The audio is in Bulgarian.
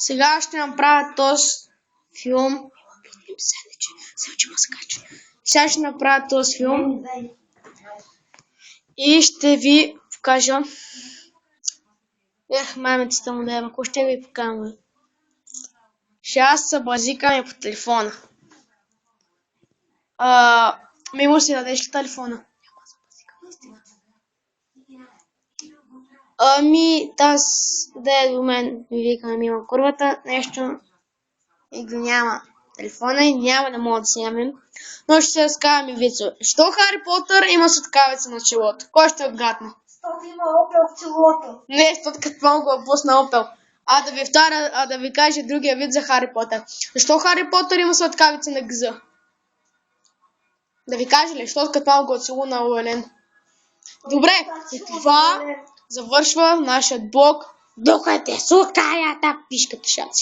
Сега ще направя този филм. Сега ще направя този филм и ще ви покажа. Мамицата му да е, ако ще ви покажа. Ще аз се базикаме по телефона. Мимо си дадеш ли телефона? Таз да е до мен, ми вика мимо курвата, нещо и го няма телефона и няма да мога да снимем. Но ще се разкажа ми вицове. Що Хари Потър има сладкавица на челото? Кой ще отгадне? Защото има опел в челото. Не, защото като мога го пусна опел. Да ви кажа другия вид за Хари Потър. Защо Хари Потър има сладкавица на гъза? Да ви кажа ли? Защото като мога го целу на Уелен. Добре, и това завършва нашият блог. Докато е сладкарията, пишката шаци.